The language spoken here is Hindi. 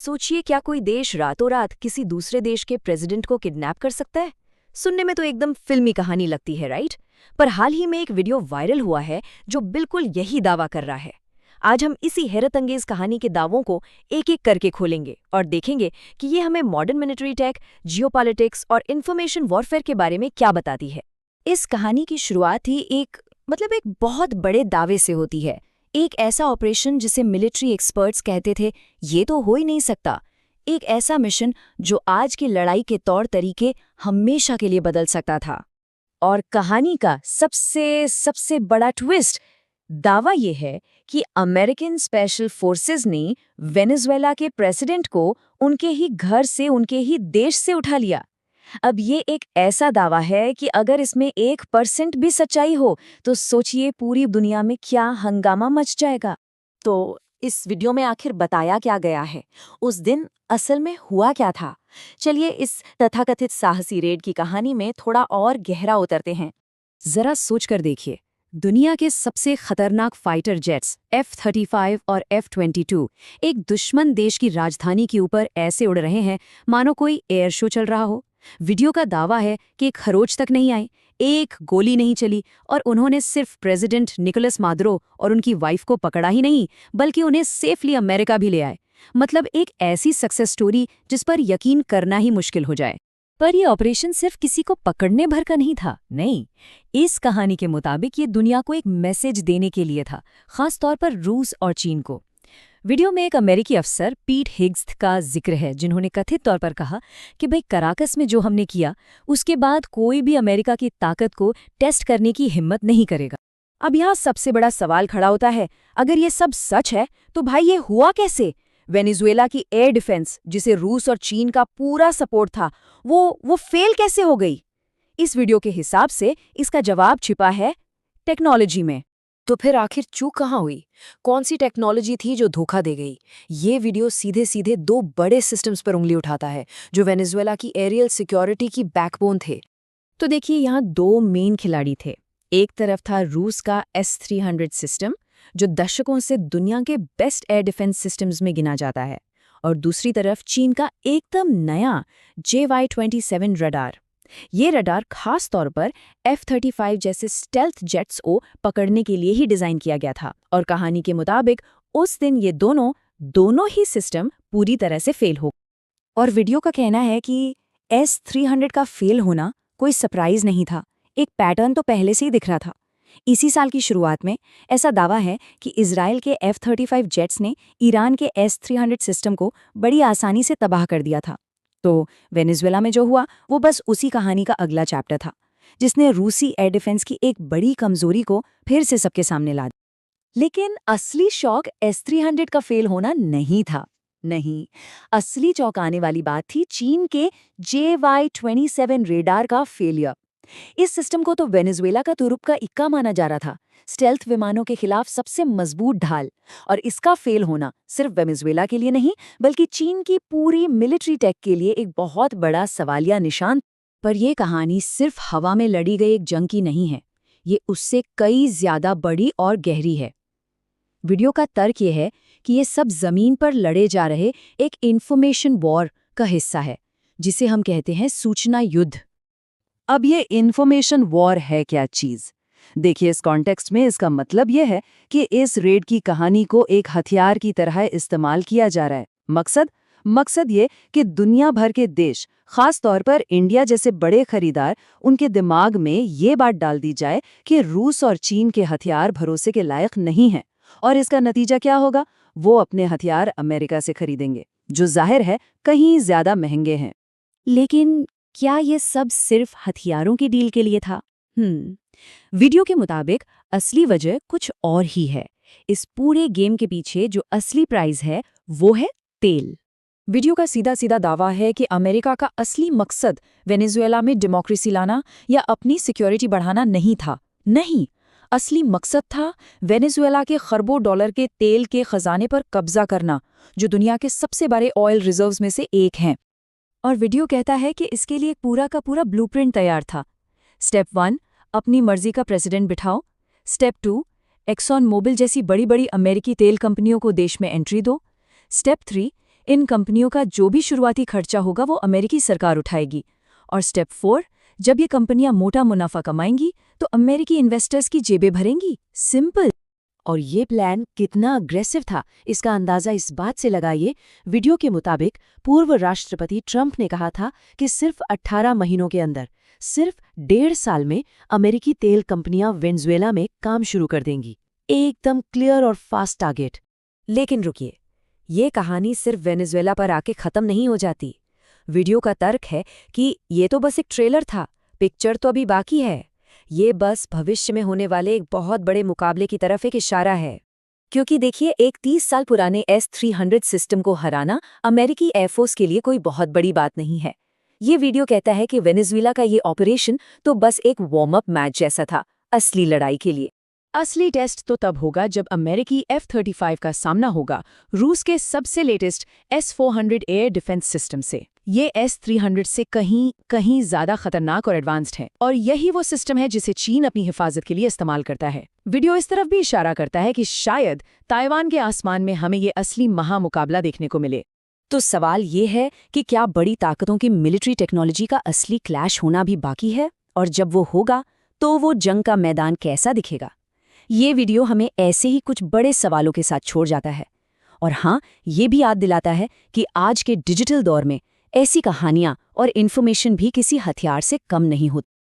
सोचिए, क्या कोई देश रातों रात किसी दूसरे देश के प्रेसिडेंट को किडनैप कर सकता है। सुनने में तो एकदम फिल्मी कहानी लगती है, राइट? पर हाल ही में एक वीडियो वायरल हुआ है जो बिल्कुल यही दावा कर रहा है। आज हम इसी हैरतअंगेज कहानी के दावों को एक एक करके खोलेंगे और देखेंगे कि ये हमें मॉडर्न मिलिट्री टेक, जियोपॉलिटिक्स और इन्फॉर्मेशन वॉरफेयर के बारे में क्या बताती है। इस कहानी की शुरुआत ही एक बहुत बड़े दावे से होती है। एक ऐसा ऑपरेशन जिसे मिलिट्री एक्सपर्ट्स कहते थे ये तो हो ही नहीं सकता। एक ऐसा मिशन जो आज की लड़ाई के तौर तरीके हमेशा के लिए बदल सकता था। और कहानी का सबसे सबसे बड़ा ट्विस्ट, दावा ये है कि अमेरिकन स्पेशल फोर्सेस ने वेनेजुएला के प्रेसिडेंट को उनके ही घर से, उनके ही देश से उठा लिया। अब ये एक ऐसा दावा है कि अगर इसमें 1% भी सच्चाई हो तो सोचिए पूरी दुनिया में क्या हंगामा मच जाएगा। तो इस वीडियो में आखिर बताया क्या गया है, उस दिन असल में हुआ क्या था? चलिए इस तथाकथित साहसी रेड की कहानी में थोड़ा और गहरा उतरते हैं। जरा सोचकर देखिए, दुनिया के सबसे खतरनाक फाइटर जेट्स F-35 और F-22 एक दुश्मन देश की राजधानी के ऊपर ऐसे उड़ रहे हैं मानो कोई एयर शो चल रहा हो। वीडियो का दावा है कि एक खरोच तक नहीं आई, एक गोली नहीं चली और उन्होंने सिर्फ प्रेसिडेंट निकोलस मादुरो और उनकी वाइफ को पकड़ा ही नहीं, बल्कि उन्हें सेफली अमेरिका भी ले आए। मतलब एक ऐसी सक्सेस स्टोरी जिस पर यकीन करना ही मुश्किल हो जाए। पर यह ऑपरेशन सिर्फ किसी को पकड़ने भर का नहीं था, नहीं। इस कहानी के मुताबिक ये दुनिया को एक मैसेज देने के लिए था, खास तौर पर रूस और चीन को। वीडियो में एक अमेरिकी अफसर पीट हिग्स का जिक्र है जिन्होंने कथित तौर पर कहा कि भाई कराकस में जो हमने किया उसके बाद कोई भी अमेरिका की ताकत को टेस्ट करने की हिम्मत नहीं करेगा। अब यहाँ सबसे बड़ा सवाल खड़ा होता है, अगर ये सब सच है तो भाई ये हुआ कैसे? वेनेजुएला की एयर डिफेंस, जिसे रूस और चीन का पूरा सपोर्ट था, वो फेल कैसे हो गई? इस वीडियो के हिसाब से इसका जवाब छिपा है टेक्नोलॉजी में। तो फिर आखिर चूक कहाँ हुई? कौन सी टेक्नोलॉजी थी जो धोखा दे गई? ये वीडियो सीधे सीधे दो बड़े सिस्टम्स पर उंगली उठाता है जो वेनेजुएला की एरियल सिक्योरिटी की बैकबोन थे। तो देखिए, यहाँ दो मेन खिलाड़ी थे। एक तरफ था रूस का S-300 सिस्टम, जो दशकों से दुनिया के बेस्ट एयर डिफेंस सिस्टम्स में गिना जाता है, और दूसरी तरफ चीन का एकदम नया JY-27 रडार। ये रडार खास तौर पर F-35 जैसे स्टेल्थ जेट्स को पकड़ने के लिए ही डिजाइन किया गया था। और कहानी के मुताबिक उस दिन ये दोनों ही सिस्टम पूरी तरह से फेल हो। और वीडियो का कहना है कि S-300 का फेल होना कोई सरप्राइज नहीं था, एक पैटर्न तो पहले से ही दिख रहा था। इसी साल की शुरुआत में ऐसा दावा है कि इजराइल के F-35 जेट्स ने ईरान के S-300 सिस्टम को बड़ी आसानी से तबाह कर दिया था। तो वेनेजुएला में जो हुआ वो बस उसी कहानी का अगला चैप्टर था, जिसने रूसी एयर डिफेंस की एक बड़ी कमजोरी को फिर से सबके सामने ला दिया। लेकिन असली शौक S-300 का फेल होना नहीं था। नहीं, असली चौंकाने वाली बात थी चीन के JY-27 रेडार का फेलियर। इस सिस्टम को तो वेनेजुएला का तुरुप का इक्का माना जा रहा था, स्टेल्थ विमानों के खिलाफ सबसे मजबूत ढाल। और इसका फेल होना सिर्फ वेनेजुएला के लिए नहीं, बल्कि चीन की पूरी मिलिट्री टेक के लिए एक बहुत बड़ा सवालिया निशान। पर यह कहानी सिर्फ हवा में लड़ी गई एक जंग की नहीं है, ये उससे कई ज्यादा बड़ी और गहरी है। वीडियो का तर्क यह है कि ये सब जमीन पर लड़े जा रहे एक इंफॉर्मेशन वॉर का हिस्सा है, जिसे हम कहते हैं सूचना युद्ध। अब ये इन्फॉर्मेशन वॉर है क्या चीज? देखिए, इस कॉन्टेक्स्ट में इसका मतलब यह है कि इस रेड की कहानी को एक हथियार की तरह इस्तेमाल किया जा रहा है। मकसद ये कि दुनिया भर के देश, खास तौर पर इंडिया जैसे बड़े खरीदार, उनके दिमाग में ये बात डाल दी जाए कि रूस और चीन के हथियार भरोसे के लायक नहीं हैं। और इसका नतीजा क्या होगा? वो अपने हथियार अमेरिका से खरीदेंगे, जो जाहिर है कहीं ज्यादा महंगे हैं। लेकिन क्या ये सब सिर्फ हथियारों की डील के लिए था? वीडियो के मुताबिक असली वजह कुछ और ही है। इस पूरे गेम के पीछे जो असली प्राइस है वो है तेल। वीडियो का सीधा सीधा दावा है कि अमेरिका का असली मकसद वेनेजुएला में डेमोक्रेसी लाना या अपनी सिक्योरिटी बढ़ाना नहीं था। नहीं, असली मकसद था वेनेजुएला के खरबों डॉलर के तेल के खजाने पर कब्जा करना, जो दुनिया के सबसे बड़े ऑयल रिजर्व्स में से एक हैं। और वीडियो कहता है कि इसके लिए पूरा का पूरा ब्लूप्रिंट तैयार था। स्टेप 1, अपनी मर्जी का प्रेसिडेंट बिठाओ। स्टेप 2, एक्सॉन मोबिल जैसी बड़ी बड़ी अमेरिकी तेल कंपनियों को देश में एंट्री दो। स्टेप 3, इन कंपनियों का जो भी शुरुआती खर्चा होगा वो अमेरिकी सरकार उठाएगी। और स्टेप 4, जब ये कंपनियां मोटा मुनाफा कमाएंगी तो अमेरिकी इन्वेस्टर्स की जेबें भरेंगी। सिंपल। और ये प्लान कितना अग्रेसिव था, इसका अंदाजा इस बात से लगाइए। वीडियो के मुताबिक पूर्व राष्ट्रपति ट्रंप ने कहा था कि सिर्फ 18 महीनों के अंदर, सिर्फ 1.5 साल में अमेरिकी तेल कंपनियां वेनेजुएला में काम शुरू कर देंगी। एकदम क्लियर और फास्ट टारगेट। लेकिन रुकिए, ये कहानी सिर्फ वेनेजुएला पर आके खत्म नहीं हो जाती। वीडियो का तर्क है कि ये तो बस एक ट्रेलर था, पिक्चर तो अभी बाकी है। ये बस भविष्य में होने वाले एक बहुत बड़े मुकाबले की तरफ एक इशारा है। क्योंकि देखिए, एक 30 साल पुराने S-300 सिस्टम को हराना अमेरिकी एयरफोर्स के लिए कोई बहुत बड़ी बात नहीं है। ये वीडियो कहता है कि वेनेजुएला का ये ऑपरेशन तो बस एक वार्म अप मैच जैसा था असली लड़ाई के लिए। असली टेस्ट तो तब होगा जब अमेरिकी F-35 का सामना होगा रूस के सबसे latest S-400 air defence system से। ये S-300 से कहीं ज्यादा खतरनाक और एडवांस्ड है, और यही वो सिस्टम है जिसे चीन अपनी हिफाजत के लिए इस्तेमाल करता है। वीडियो इस तरफ भी इशारा करता है कि शायद ताइवान के आसमान में हमें ये असली महामुकाबला देखने को मिले। तो सवाल ये है कि क्या बड़ी ताकतों की मिलिट्री टेक्नोलॉजी का असली क्लैश होना भी बाकी है? और जब वो होगा तो वो जंग का मैदान कैसा दिखेगा? ये वीडियो हमें ऐसे ही कुछ बड़े सवालों के साथ छोड़ जाता है। और हाँ, ये भी याद दिलाता है कि आज के डिजिटल दौर में ऐसी कहानियां और इन्फॉर्मेशन भी किसी हथियार से कम नहीं होती।